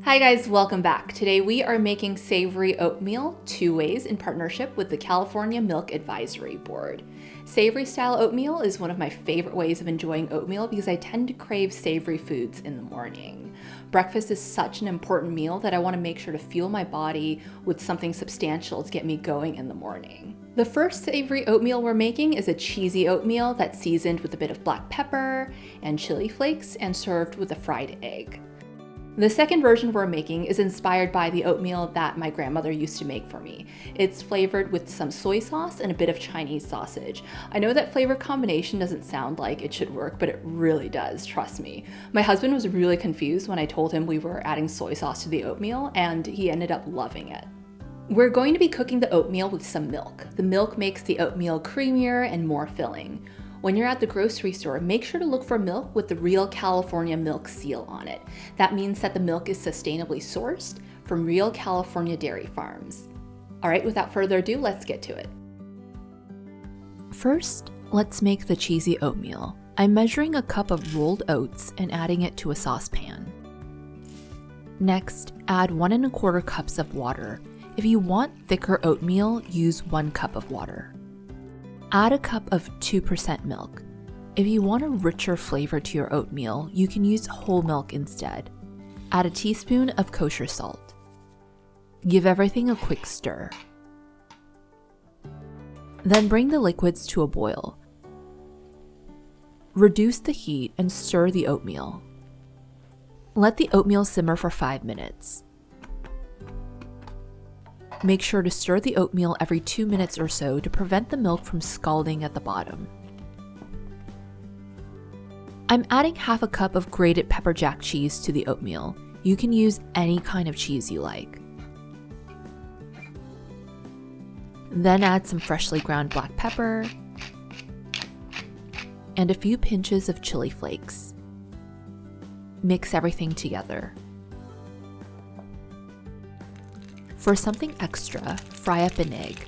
Hi guys, welcome back. Today we are making savory oatmeal 2 ways in partnership with the California Milk Advisory Board. Savory style oatmeal is one of my favorite ways of enjoying oatmeal because I tend to crave savory foods in the morning. Breakfast is such an important meal that I want to make sure to fuel my body with something substantial to get me going in the morning. The first savory oatmeal we're making is a cheesy oatmeal that's seasoned with a bit of black pepper and chili flakes and served with a fried egg. The second version we're making is inspired by the oatmeal that my grandmother used to make for me. It's flavored with some soy sauce and a bit of Chinese sausage. I know that flavor combination doesn't sound like it should work, but it really does, trust me. My husband was really confused when I told him we were adding soy sauce to the oatmeal, and he ended up loving it. We're going to be cooking the oatmeal with some milk. The milk makes the oatmeal creamier and more filling. When you're at the grocery store, make sure to look for milk with the real California milk seal on it. That means that the milk is sustainably sourced from real California dairy farms. All right, without further ado, let's get to it. First, let's make the cheesy oatmeal. I'm measuring a cup of rolled oats and adding it to a saucepan. Next, add 1 1/4 cups of water. If you want thicker oatmeal, use 1 cup of water. Add a cup of 2% milk. If you want a richer flavor to your oatmeal, you can use whole milk instead. Add a teaspoon of kosher salt. Give everything a quick stir. Then bring the liquids to a boil. Reduce the heat and stir the oatmeal. Let the oatmeal simmer for 5 minutes. Make sure to stir the oatmeal every 2 minutes or so to prevent the milk from scalding at the bottom. I'm adding half a cup of grated pepper jack cheese to the oatmeal. You can use any kind of cheese you like. Then add some freshly ground black pepper and a few pinches of chili flakes. Mix everything together. For something extra, fry up an egg.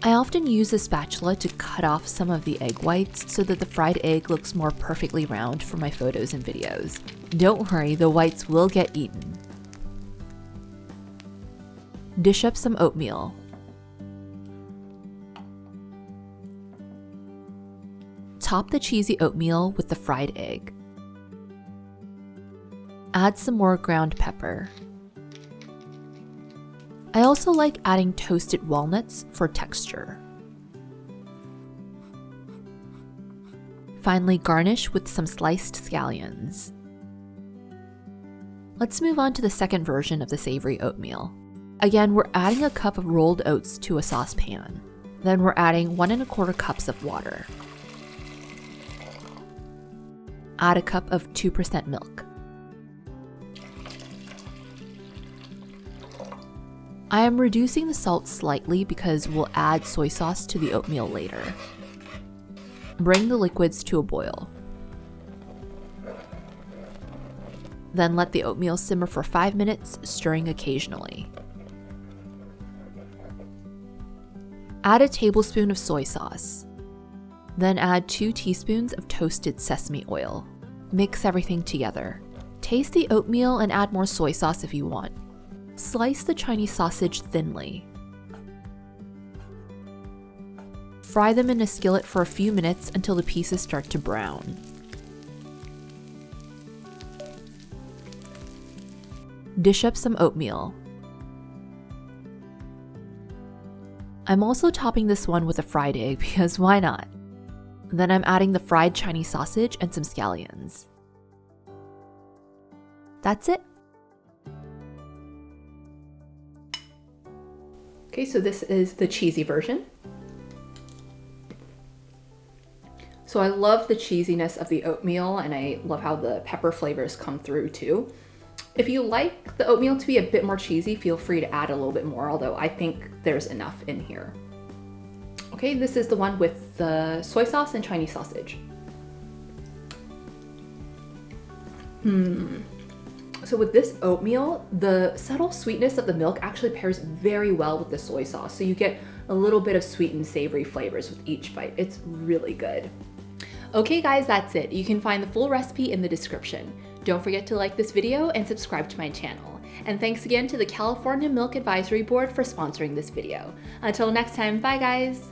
I often use a spatula to cut off some of the egg whites so that the fried egg looks more perfectly round for my photos and videos. Don't worry, the whites will get eaten. Dish up some oatmeal. Top the cheesy oatmeal with the fried egg. Add some more ground pepper. I also like adding toasted walnuts for texture. Finally, garnish with some sliced scallions. Let's move on to the second version of the savory oatmeal. Again, we're adding a cup of rolled oats to a saucepan. Then we're adding 1 1/4 cups of water. Add a cup of 2% milk. I am reducing the salt slightly because we'll add soy sauce to the oatmeal later. Bring the liquids to a boil. Then let the oatmeal simmer for 5 minutes, stirring occasionally. Add a tablespoon of soy sauce. Then add 2 teaspoons of toasted sesame oil. Mix everything together. Taste the oatmeal and add more soy sauce if you want. Slice the Chinese sausage thinly. Fry them in a skillet for a few minutes until the pieces start to brown. Dish up some oatmeal. I'm also topping this one with a fried egg because why not? Then I'm adding the fried Chinese sausage and some scallions. That's it. Okay, so this is the cheesy version. So I love the cheesiness of the oatmeal and I love how the pepper flavors come through too. If you like the oatmeal to be a bit more cheesy, feel free to add a little bit more, although I think there's enough in here. Okay, this is the one with the soy sauce and Chinese sausage. So with this oatmeal, the subtle sweetness of the milk actually pairs very well with the soy sauce. So you get a little bit of sweet and savory flavors with each bite. It's really good. Okay guys, that's it. You can find the full recipe in the description. Don't forget to like this video and subscribe to my channel. And thanks again to the California Milk Advisory Board for sponsoring this video. Until next time, bye guys!